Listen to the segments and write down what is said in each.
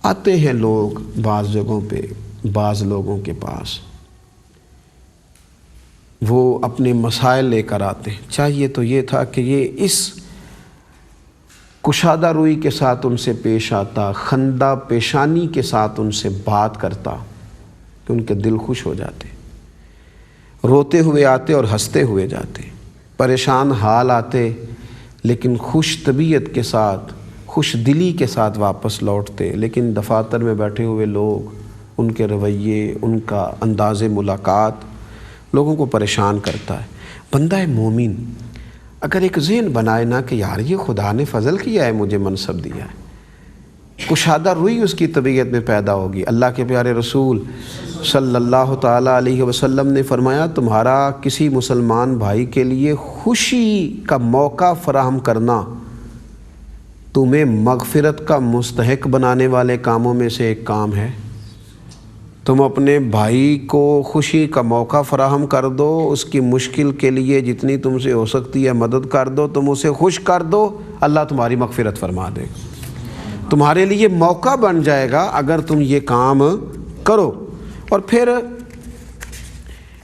آتے ہیں لوگ بعض جگہوں پہ، بعض لوگوں کے پاس وہ اپنے مسائل لے کر آتے ہیں۔ چاہیے تو یہ تھا کہ یہ اس کشادہ روئی کے ساتھ ان سے پیش آتا، خندہ پیشانی کے ساتھ ان سے بات کرتا کہ ان کے دل خوش ہو جاتے، روتے ہوئے آتے اور ہنستے ہوئے جاتے، پریشان حال آتے لیکن خوش طبیعت کے ساتھ، خوش دلی کے ساتھ واپس لوٹتے۔ لیکن دفاتر میں بیٹھے ہوئے لوگ، ان کے رویے، ان کا انداز ملاقات لوگوں کو پریشان کرتا ہے۔ بندہ مومن اگر ایک ذہن بنائے نا کہ یار یہ خدا نے فضل کیا ہے، مجھے منصب دیا ہے، کشادہ روئی اس کی طبیعت میں پیدا ہوگی۔ اللہ کے پیارے رسول صلی اللہ تعالیٰ علیہ وسلم نے فرمایا تمہارا کسی مسلمان بھائی کے لیے خوشی کا موقع فراہم کرنا تمہیں مغفرت کا مستحق بنانے والے کاموں میں سے ایک کام ہے۔ تم اپنے بھائی کو خوشی کا موقع فراہم کر دو، اس کی مشکل کے لیے جتنی تم سے ہو سکتی ہے مدد کر دو، تم اسے خوش کر دو، اللہ تمہاری مغفرت فرما دے گا۔ تمہارے لیے موقع بن جائے گا اگر تم یہ کام کرو۔ اور پھر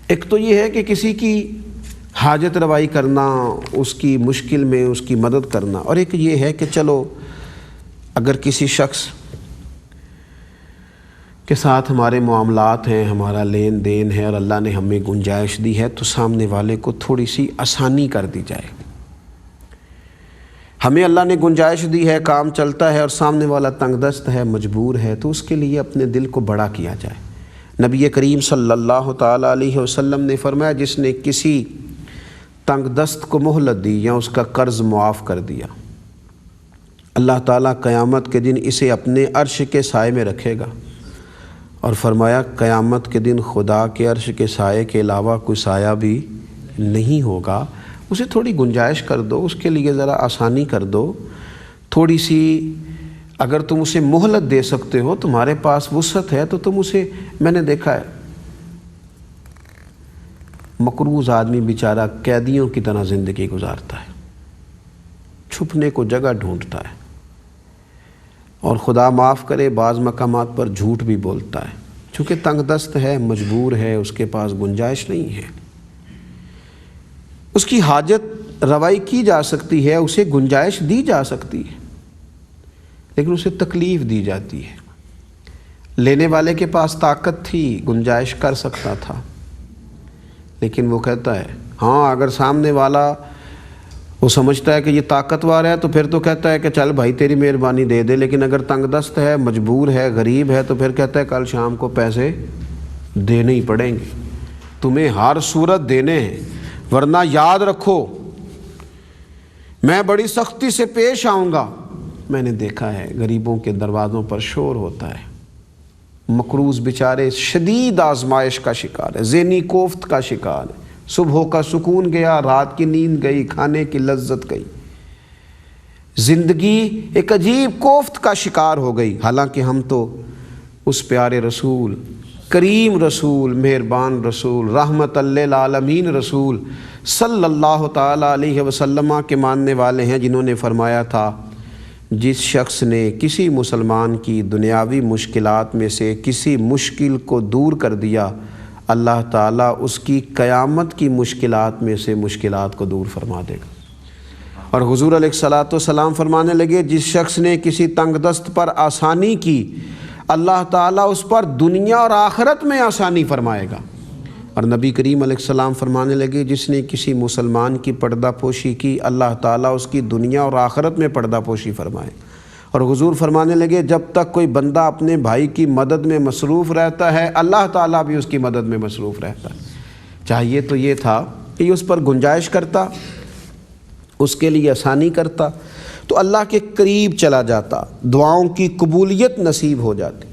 ایک تو یہ ہے کہ کسی کی حاجت روائی کرنا، اس کی مشکل میں اس کی مدد کرنا، اور ایک یہ ہے کہ چلو اگر کسی شخص کے ساتھ ہمارے معاملات ہیں، ہمارا لین دین ہے اور اللہ نے ہمیں گنجائش دی ہے تو سامنے والے کو تھوڑی سی آسانی کر دی جائے۔ ہمیں اللہ نے گنجائش دی ہے، کام چلتا ہے اور سامنے والا تنگ دست ہے، مجبور ہے، تو اس کے لیے اپنے دل کو بڑا کیا جائے۔ نبی کریم صلی اللہ تعالیٰ علیہ وسلم نے فرمایا جس نے کسی تنگ دست کو مہلت دی یا اس کا قرض معاف کر دیا، اللہ تعالیٰ قیامت کے دن اسے اپنے عرش کے سائے میں رکھے گا، اور فرمایا قیامت کے دن خدا کے عرش کے سائے کے علاوہ کوئی سایہ بھی نہیں ہوگا۔ اسے تھوڑی گنجائش کر دو، اس کے لیے ذرا آسانی کر دو، تھوڑی سی اگر تم اسے مہلت دے سکتے ہو، تمہارے پاس وسعت ہے تو تم اسے، میں نے دیکھا ہے مقروض آدمی بیچارہ قیدیوں کی طرح زندگی گزارتا ہے، چھپنے کو جگہ ڈھونڈتا ہے، اور خدا معاف کرے بعض مقامات پر جھوٹ بھی بولتا ہے، چونکہ تنگ دست ہے، مجبور ہے، اس کے پاس گنجائش نہیں ہے۔ اس کی حاجت روائی کی جا سکتی ہے، اسے گنجائش دی جا سکتی ہے، لیکن اسے تکلیف دی جاتی ہے۔ لینے والے کے پاس طاقت تھی، گنجائش کر سکتا تھا، لیکن وہ کہتا ہے ہاں اگر سامنے والا وہ سمجھتا ہے کہ یہ طاقتور ہے تو پھر تو کہتا ہے کہ چل بھائی تیری مہربانی دے دے، لیکن اگر تنگ دست ہے، مجبور ہے، غریب ہے تو پھر کہتا ہے کل شام کو پیسے دینے ہی پڑیں گے، تمہیں ہر صورت دینے ہیں، ورنہ یاد رکھو میں بڑی سختی سے پیش آؤں گا۔ میں نے دیکھا ہے غریبوں کے دروازوں پر شور ہوتا ہے، مقروض بیچارے شدید آزمائش کا شکار ہے، ذہنی کوفت کا شکار ہے، صبح کا سکون گیا، رات کی نیند گئی، کھانے کی لذت گئی، زندگی ایک عجیب کوفت کا شکار ہو گئی۔ حالانکہ ہم تو اس پیارے رسول، کریم رسول، مہربان رسول، رحمت للعالمین رسول صلی اللہ تعالیٰ علیہ وسلم کے ماننے والے ہیں، جنہوں نے فرمایا تھا جس شخص نے کسی مسلمان کی دنیاوی مشکلات میں سے کسی مشکل کو دور کر دیا، اللہ تعالیٰ اس کی قیامت کی مشکلات میں سے مشکلات کو دور فرما دے گا۔ اور حضور علیہ الصلوۃ والسلام فرمانے لگے جس شخص نے کسی تنگ دست پر آسانی کی، اللہ تعالیٰ اس پر دنیا اور آخرت میں آسانی فرمائے گا۔ اور نبی کریم علیہ السلام فرمانے لگے جس نے کسی مسلمان کی پردہ پوشی کی، اللہ تعالیٰ اس کی دنیا اور آخرت میں پردہ پوشی فرمائے۔ اور حضور فرمانے لگے جب تک کوئی بندہ اپنے بھائی کی مدد میں مصروف رہتا ہے، اللہ تعالیٰ بھی اس کی مدد میں مصروف رہتا ہے۔ چاہیے تو یہ تھا کہ اس پر گنجائش کرتا، اس کے لیے آسانی کرتا، تو اللہ کے قریب چلا جاتا، دعاؤں کی قبولیت نصیب ہو جاتی۔